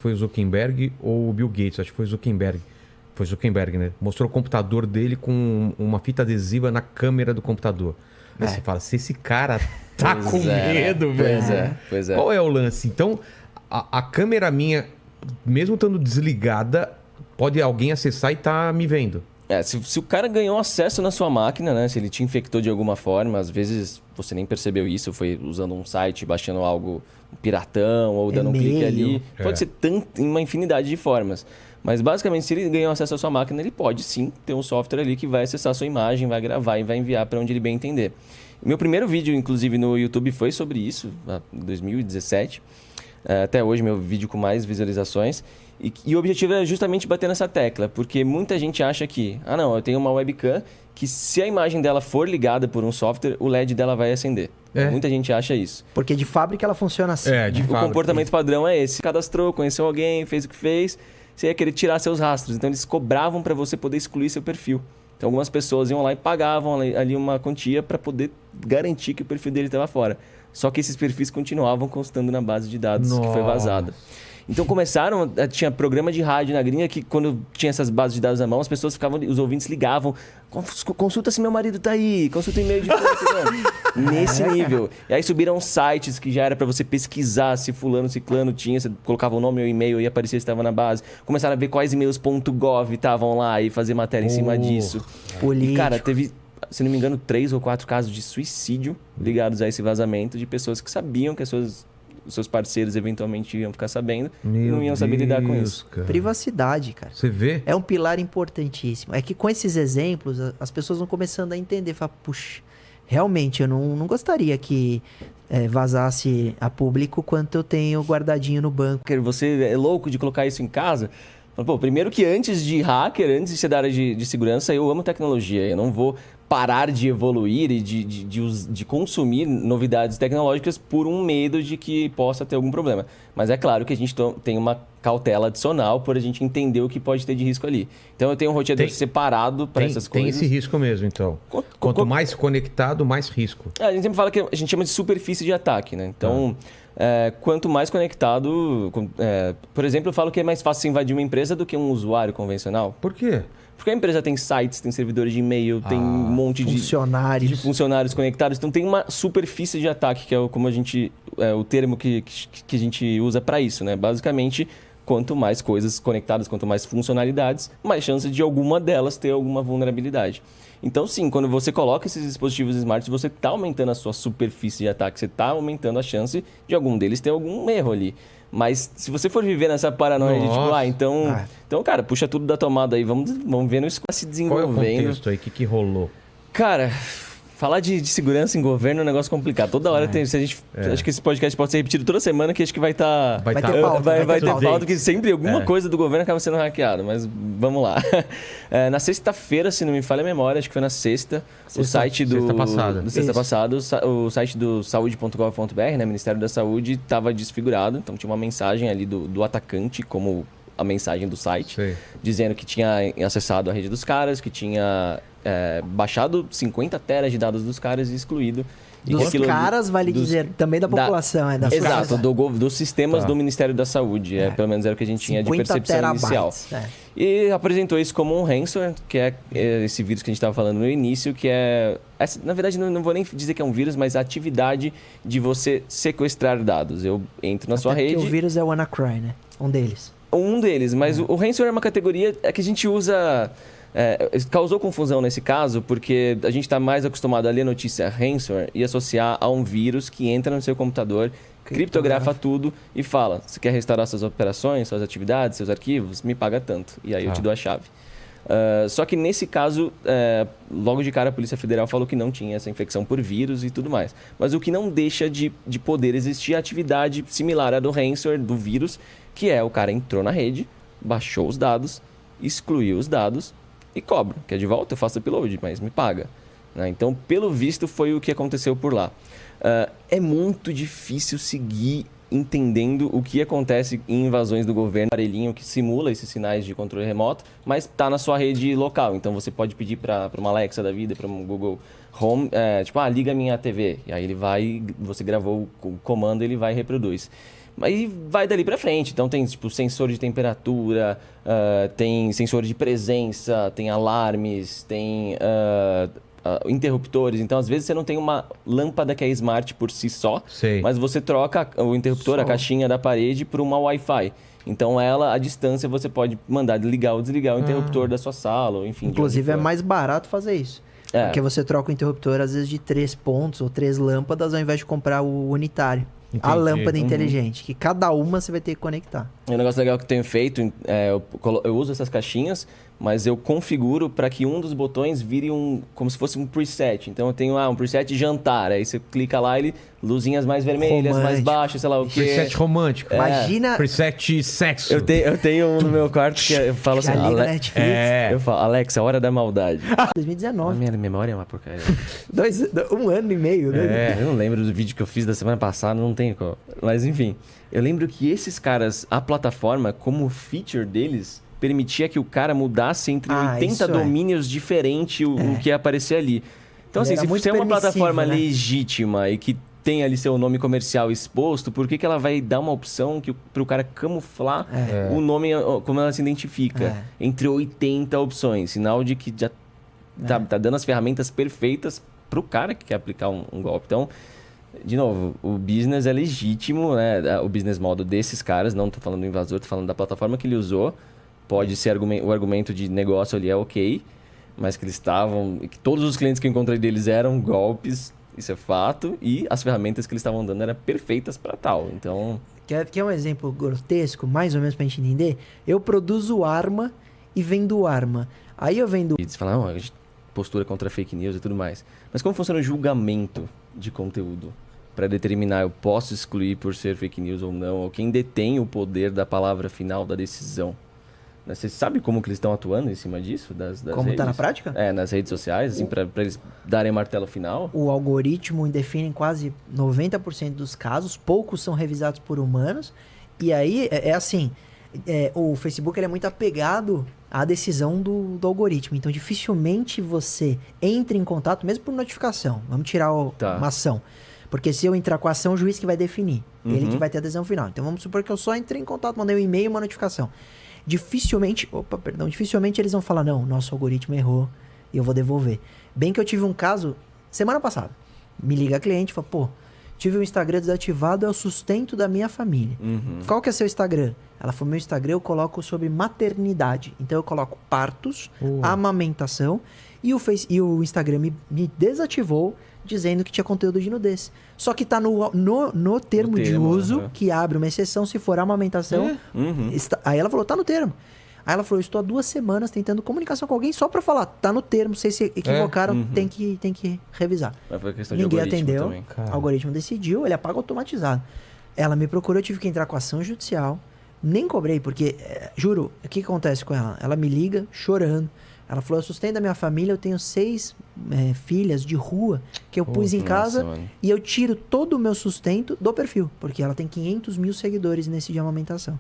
Foi o Zuckerberg ou o Bill Gates, acho que foi o Zuckerberg. Foi o Zuckerberg, né? Mostrou o computador dele com uma fita adesiva na câmera do computador. Aí você fala, se esse cara tá com medo, velho. Pois é. Qual é o lance? Então, a câmera minha, mesmo estando desligada, pode alguém acessar e tá me vendo. Se o cara ganhou acesso na sua máquina, né? Se ele te infectou de alguma forma, às vezes você nem percebeu isso, foi usando um site, baixando algo piratão ou dando um clique ali. Pode ser uma infinidade de formas. Mas basicamente, se ele ganhou acesso à sua máquina, ele pode sim ter um software ali que vai acessar a sua imagem, vai gravar e vai enviar para onde ele bem entender. Meu primeiro vídeo, inclusive, no YouTube foi sobre isso, em 2017. Até hoje, meu vídeo com mais visualizações. E o objetivo é justamente bater nessa tecla, porque muita gente acha que, não, eu tenho uma webcam que se a imagem dela for ligada por um software, o LED dela vai acender. Muita gente acha isso. Porque de fábrica ela funciona assim. O comportamento padrão é esse. Cadastrou, conheceu alguém, fez o que fez, você ia querer tirar seus rastros. Então eles cobravam para você poder excluir seu perfil. Então algumas pessoas iam lá e pagavam ali uma quantia para poder garantir que o perfil dele estava fora. Só que esses perfis continuavam constando na base de dados que foi vazada. Então tinha programa de rádio na gringa que quando tinha essas bases de dados na mão, as pessoas ficavam, os ouvintes ligavam, consulta se meu marido tá aí, consulta o e-mail de fulano, nesse nível. E aí subiram sites que já era para você pesquisar se fulano, ciclano tinha, você colocava o nome ou e-mail e aparecia se estava na base. Começaram a ver quais e-mails.gov estavam lá e fazer matéria em cima disso. Político. E, cara, teve, se não me engano, 3 ou 4 casos de suicídio ligados a esse vazamento de pessoas que sabiam que os seus parceiros eventualmente iam ficar sabendo e não iam saber lidar com isso. Cara. Privacidade, cara. Você vê? É um pilar importantíssimo. É que com esses exemplos, as pessoas vão começando a entender. Falar, puxa, realmente eu não gostaria que vazasse a público quanto eu tenho guardadinho no banco. Você é louco de colocar isso em casa? Pô, primeiro que antes de hacker, antes de ser da área de segurança, eu amo tecnologia. Eu não vou parar de evoluir e de consumir novidades tecnológicas por um medo de que possa ter algum problema. Mas é claro que a gente tem uma cautela adicional por a gente entender o que pode ter de risco ali. Então eu tenho um roteador separado para essas coisas. Tem esse risco mesmo, então. Quanto mais conectado, mais risco. A gente sempre fala que a gente chama de superfície de ataque, né? Então, quanto mais conectado... por exemplo, eu falo que é mais fácil invadir uma empresa do que um usuário convencional. Por quê? Porque a empresa tem sites, tem servidores de e-mail, tem um monte de funcionários conectados. Então tem uma superfície de ataque, que é como o termo que a gente usa para isso, né? Basicamente, quanto mais coisas conectadas, quanto mais funcionalidades, mais chance de alguma delas ter alguma vulnerabilidade. Então, sim, quando você coloca esses dispositivos smarts, você está aumentando a sua superfície de ataque, você está aumentando a chance de algum deles ter algum erro ali. Mas se você for viver nessa paranoia de tipo, então, cara, puxa tudo da tomada aí, vamos vendo isso se desenvolvendo. Qual é o contexto aí? O que rolou? Cara, falar de segurança em governo é um negócio complicado. Toda hora acho que esse podcast pode ser repetido toda semana, que acho que vai ter pauta, porque sempre alguma coisa do governo acaba sendo hackeada, mas vamos lá. Na sexta-feira, se não me falha a memória, acho que foi na sexta site o site do saúde.gov.br, né, Ministério da Saúde, estava desfigurado, então tinha uma mensagem ali do atacante, como a mensagem do site, dizendo que tinha acessado a rede dos caras, que tinha baixado 50 teras de dados dos caras e excluído. Dos caras, vale dizer, também da população. Exato, dos sistemas do Ministério da Saúde. Pelo menos era o que a gente tinha de percepção inicial. E apresentou isso como um ransomware, que é esse vírus que a gente estava falando no início, que na verdade, não vou nem dizer que é um vírus, mas a atividade de você sequestrar dados. Eu entro na sua rede... o vírus é o WannaCry, né? Um deles, mas o ransomware é uma categoria que a gente usa... causou confusão nesse caso, porque a gente está mais acostumado a ler notícia ransomware e associar a um vírus que entra no seu computador, criptografa tudo e fala: você quer restaurar suas operações, suas atividades, seus arquivos? Me paga tanto. E aí eu te dou a chave. Só que nesse caso, logo de cara a Polícia Federal falou que não tinha essa infecção por vírus e tudo mais. Mas o que não deixa de poder existir a atividade similar à do ransomware, do vírus, que é o cara entrou na rede, baixou os dados, excluiu os dados e cobra. Quer de volta? Eu faço upload, mas me paga. Então, pelo visto, foi o que aconteceu por lá. É muito difícil seguir entendendo o que acontece em invasões do governo. Um aparelhinho que simula esses sinais de controle remoto, mas está na sua rede local. Então, você pode pedir para uma Alexa da vida, para um Google Home, liga minha TV. E aí ele vai, você gravou o comando, ele vai e reproduz. Aí vai dali pra frente. Então tem tipo sensor de temperatura, tem sensor de presença, tem alarmes, tem interruptores. Então às vezes você não tem uma lâmpada que é smart por si só, mas você troca o interruptor, a caixinha da parede, por uma Wi-Fi. Então ela, à distância, você pode mandar ligar ou desligar o interruptor da sua sala, ou enfim. Inclusive é mais barato fazer isso. Porque você troca o interruptor às vezes de 3 pontos ou 3 lâmpadas ao invés de comprar o unitário. Entendi. A lâmpada inteligente, que cada uma você vai ter que conectar. Um negócio legal que eu tenho feito, eu uso essas caixinhas, mas eu configuro para que um dos botões vire como se fosse um preset. Então eu tenho um preset jantar, aí você clica lá, ele luzinhas mais vermelhas, mais baixas, sei lá o quê. Preset romântico. Imagina... Preset sexo. Eu tenho um no meu quarto que eu falo assim... Eu falo, Alexa, hora da maldade. 2019. A minha memória é uma porcaria. 1 ano e meio, né? Eu não lembro do vídeo que eu fiz da semana passada, não tem como. Mas enfim, eu lembro que esses caras, a plataforma, como feature deles, permitia que o cara mudasse entre 80 domínios diferentes o que ia aparecer ali. Então, assim, se você é uma plataforma legítima e que tem ali seu nome comercial exposto, por que ela vai dar uma opção para o cara camuflar o nome, como ela se identifica, entre 80 opções? Sinal de que já tá dando as ferramentas perfeitas para o cara que quer aplicar um golpe. Então, de novo, o business é legítimo, né? O business model desses caras, não estou falando do invasor, estou falando da plataforma que ele usou. Pode ser o argumento de negócio ali é ok, mas que eles estavam... que todos os clientes que eu encontrei deles eram golpes, isso é fato, e as ferramentas que eles estavam dando eram perfeitas para tal, então... Quer um exemplo grotesco, mais ou menos pra gente entender? Eu produzo arma e vendo arma. Aí eu vendo... E você fala, a gente postura contra fake news e tudo mais. Mas como funciona o julgamento de conteúdo? Para determinar, eu posso excluir por ser fake news ou não, ou quem detém o poder da palavra final da decisão? Você sabe como que eles estão atuando em cima disso? Das como redes? Tá na prática? Nas redes sociais, assim, para eles darem martelo final? O algoritmo define quase 90% dos casos, poucos são revisados por humanos. E aí, assim, o Facebook ele é muito apegado à decisão do algoritmo. Então, dificilmente você entra em contato, mesmo por notificação. Vamos tirar uma ação. Porque se eu entrar com a ação, o juiz que vai definir. Ele que vai ter a decisão final. Então, vamos supor que eu só entrei em contato, mandei um e-mail e uma notificação. Dificilmente eles vão falar, não, nosso algoritmo errou e eu vou devolver. Bem que eu tive um caso, semana passada, me liga a cliente e fala, pô, tive o Instagram desativado, é o sustento da minha família. Qual que é seu Instagram? Ela falou, meu Instagram eu coloco sobre maternidade. Então eu coloco partos, amamentação, e o Instagram me desativou dizendo que tinha conteúdo de nudez. Só que tá no termo de uso, que abre uma exceção se for amamentação. Aí ela falou, tá no termo. Aí ela falou, eu estou há 2 semanas tentando comunicação com alguém só pra falar, tá no termo, vocês se equivocaram, tem que revisar. Mas foi questão Ninguém de atendeu, também. O algoritmo decidiu, ele apaga automatizado. Ela me procurou, eu tive que entrar com ação judicial, nem cobrei, porque, juro, o que acontece com ela? Ela me liga chorando. Ela falou, eu sustento a minha família, eu tenho 6 filhas de rua que eu pus em casa e eu tiro todo o meu sustento do perfil, porque ela tem 500 mil seguidores nesse de amamentação.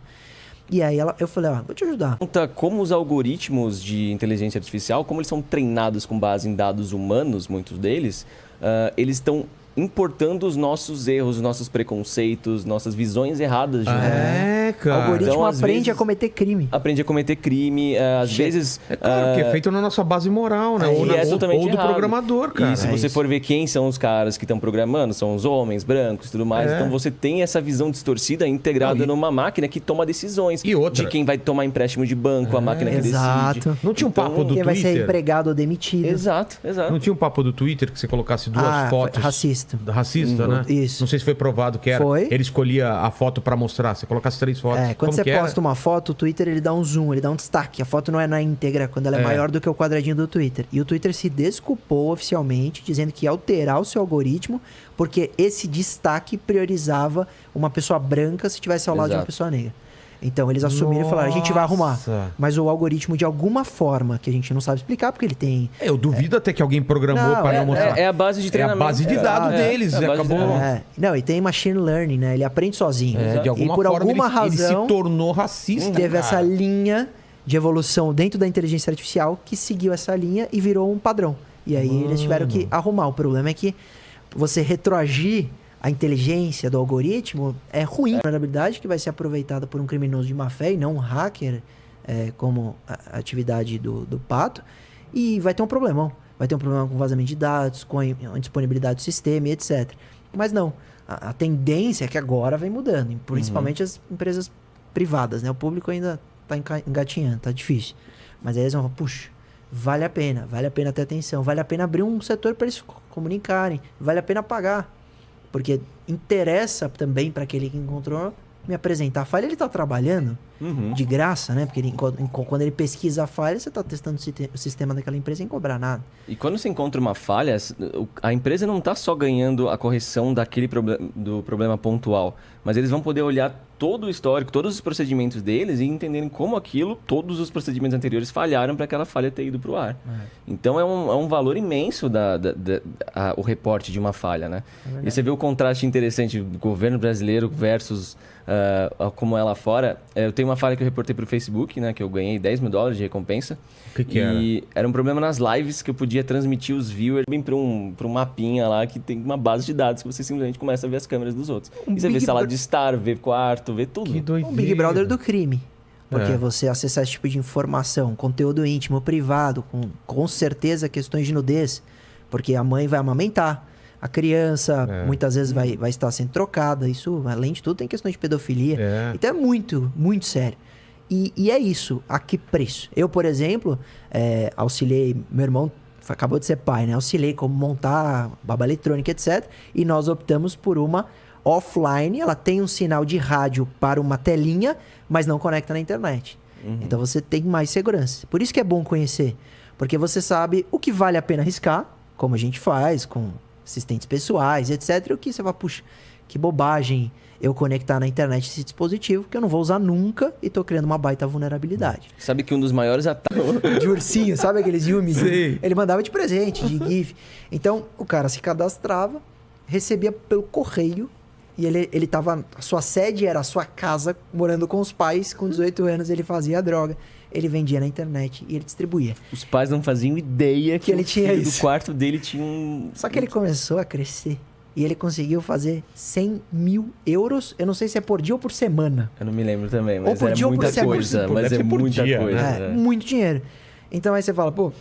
E aí eu falei, vou te ajudar. Como os algoritmos de inteligência artificial, como eles são treinados com base em dados humanos, muitos deles, eles estão importando os nossos erros, os nossos preconceitos, nossas visões erradas de cara. O algoritmo então, aprende a cometer crime. Aprende a cometer crime, às vezes... É claro, que é feito na nossa base moral, né? Ou do programador, cara. E se você for ver quem são os caras que estão programando, são os homens brancos e tudo mais. Então você tem essa visão distorcida integrada numa máquina que toma decisões. E outra. De quem vai tomar empréstimo de banco, a máquina que decide. Não tinha um papo do quem Twitter? Vai ser empregado ou demitido. Exato. Não tinha um papo do Twitter que você colocasse 2 fotos... Racista, né? Isso. Não sei se foi provado que era. Foi. Ele escolhia a foto pra mostrar. Você colocasse 3 fotos. Quando você posta uma foto, o Twitter ele dá um zoom, ele dá um destaque. A foto não é na íntegra, quando ela é maior do que o quadradinho do Twitter. E o Twitter se desculpou oficialmente, dizendo que ia alterar o seu algoritmo, porque esse destaque priorizava uma pessoa branca se estivesse ao lado de uma pessoa negra. Então, eles assumiram e falaram, a gente vai arrumar. Mas o algoritmo, de alguma forma, que a gente não sabe explicar, porque ele tem... Eu duvido até que alguém programou para não mostrar. É a base de treinamento. É a base de dados deles. Acabou... Não, e tem machine learning, né? Ele aprende sozinho. De alguma forma, razão, ele se tornou racista. Teve essa linha de evolução dentro da inteligência artificial que seguiu essa linha e virou um padrão. E aí eles tiveram que arrumar. O problema é que você retroagir a inteligência do algoritmo é ruim. A vulnerabilidade que vai ser aproveitada por um criminoso de má fé e não um hacker, como a atividade do Pato, e vai ter um problemão. Vai ter um problema com vazamento de dados, com a indisponibilidade do sistema e etc. Mas não. A tendência é que agora vem mudando, principalmente as empresas privadas, né? O público ainda tá engatinhando, tá difícil. Mas aí eles vão falar, puxa, vale a pena ter atenção, vale a pena abrir um setor para eles comunicarem, vale a pena pagar. Porque interessa também para aquele que encontrou me apresentar a falha, ele está trabalhando de graça, né? Porque quando ele pesquisa a falha, você está testando o sistema daquela empresa sem cobrar nada. E quando você encontra uma falha, a empresa não está só ganhando a correção do problema pontual, mas eles vão poder olhar todo o histórico, todos os procedimentos deles e entenderem como todos os procedimentos anteriores falharam para aquela falha ter ido para o ar. Então é um valor imenso o reporte de uma falha, né? E você vê o contraste interessante do governo brasileiro versus como é lá fora. Eu tenho uma falha que eu reportei para o Facebook, né? Que eu ganhei $10 mil de recompensa. O que era? E era um problema nas lives que eu podia transmitir os viewers bem para um mapinha lá que tem uma base de dados que você simplesmente começa a ver as câmeras dos outros. E você vê sala de estar, vê quarto, vê tudo. Que doideira. Um Big Brother do crime. Porque você acessar esse tipo de informação, conteúdo íntimo, privado, com certeza questões de nudez, porque a mãe vai amamentar, a criança muitas vezes vai estar sendo trocada, isso, além de tudo, tem questões de pedofilia. Então é muito, muito sério. E é isso, a que preço? Eu, por exemplo, auxiliei, meu irmão acabou de ser pai, né? Auxiliei como montar babá eletrônica, etc. E nós optamos por uma offline, ela tem um sinal de rádio para uma telinha, mas não conecta na internet. Então você tem mais segurança. Por isso que é bom conhecer, porque você sabe o que vale a pena arriscar, como a gente faz com assistentes pessoais, etc. E o que você vai, puxa, que bobagem eu conectar na internet esse dispositivo, que eu não vou usar nunca e tô criando uma baita vulnerabilidade. Sabe que um dos maiores ataques... De ursinho, sabe aqueles Yumi? Ele mandava de presente, de GIF. Então, o cara se cadastrava, recebia pelo correio, e ele tava... A sua sede era a sua casa, morando com os pais. Com 18 anos, ele fazia a droga. Ele vendia na internet e ele distribuía. Os pais não faziam ideia que ele tinha isso. Do quarto dele tinha um... Só que ele começou a crescer. E ele conseguiu fazer 100 mil euros. Eu não sei se é por dia ou por semana. Eu não me lembro também, mas ou por dia, muita ou por coisa. Mas é muita dia, coisa. né? Muito dinheiro. Então aí você fala, pô...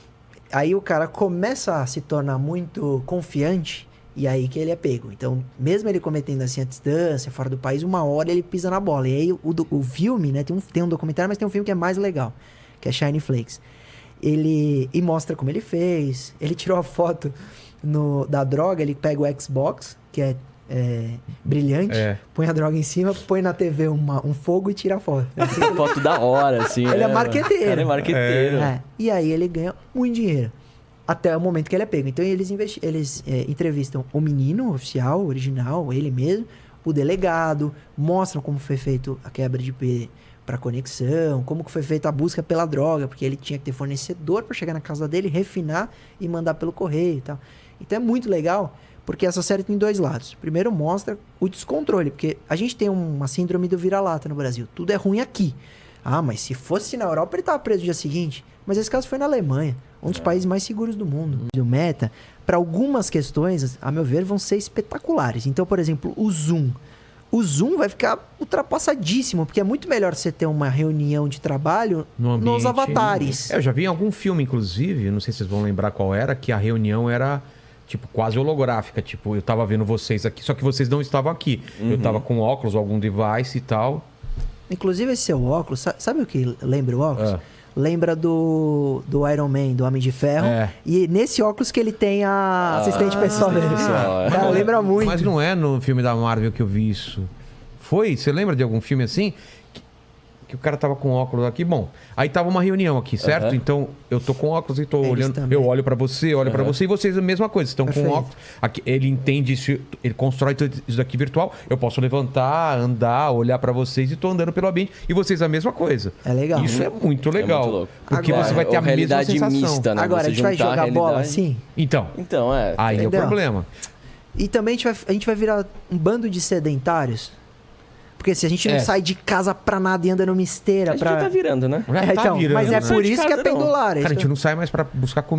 Aí o cara começa a se tornar muito confiante... E aí que ele é pego. Então, mesmo ele cometendo assim a distância, fora do país, uma hora ele pisa na bola. E aí o filme, né? Tem um documentário, mas tem um filme que é mais legal, que é Shiny Flakes. E mostra como ele fez. Ele tirou a foto da droga, ele pega o Xbox, que é brilhante, põe a droga em cima, põe na TV um fogo e tira a foto. Assim, foto da hora, assim. Ele é marqueteiro. Ele é marqueteiro. E aí ele ganha muito dinheiro. Até o momento que ele é pego. Então eles entrevistam o menino oficial, original, ele mesmo, o delegado, mostram como foi feito a quebra de IP para conexão, como que foi feita a busca pela droga, porque ele tinha que ter fornecedor para chegar na casa dele, refinar e mandar pelo correio e tal. Então é muito legal, porque essa série tem dois lados. Primeiro mostra o descontrole, porque a gente tem uma síndrome do vira-lata no Brasil. Tudo é ruim aqui. Ah, mas se fosse na Europa ele estava preso no dia seguinte. Mas esse caso foi na Alemanha, um dos países mais seguros do mundo. O Meta, para algumas questões, a meu ver, vão ser espetaculares. Então, por exemplo, o Zoom. O Zoom vai ficar ultrapassadíssimo, porque é muito melhor você ter uma reunião de trabalho nos avatares. Eu já vi em algum filme, inclusive, não sei se vocês vão lembrar qual era, que a reunião era... tipo, quase holográfica. Tipo, eu tava vendo vocês aqui, só que vocês não estavam aqui. Eu tava com óculos, algum device e tal. Inclusive, esse seu óculos, sabe o que lembra o óculos? Lembra do Iron Man, do Homem de Ferro. E nesse óculos que ele tem a assistente pessoal dele. Cara, lembra muito. Mas não é no filme da Marvel que eu vi isso. Foi? Você lembra de algum filme assim? Que o cara tava com óculos aqui. Bom, aí tava uma reunião aqui, certo? Então, eu tô com óculos e tô olhando. Também. Eu olho pra você, olho pra você. E vocês a mesma coisa. Estão com óculos. Aqui, ele entende isso. Ele constrói tudo isso daqui virtual. Eu posso levantar, andar, olhar pra vocês e tô andando pelo ambiente. E vocês a mesma coisa. É legal. Isso é muito legal. É muito louco. Porque agora, você vai ter a mesma sensação. Mista, né? Agora, você a gente vai jogar bola assim? Então aí é o problema. E também a gente vai virar um bando de sedentários. Porque se a gente não sai de casa pra nada e anda numa esteira... A gente já tá virando, né? Já tá virando. Mas é por isso que é pendular. Cara, a gente não sai mais pra buscar comida.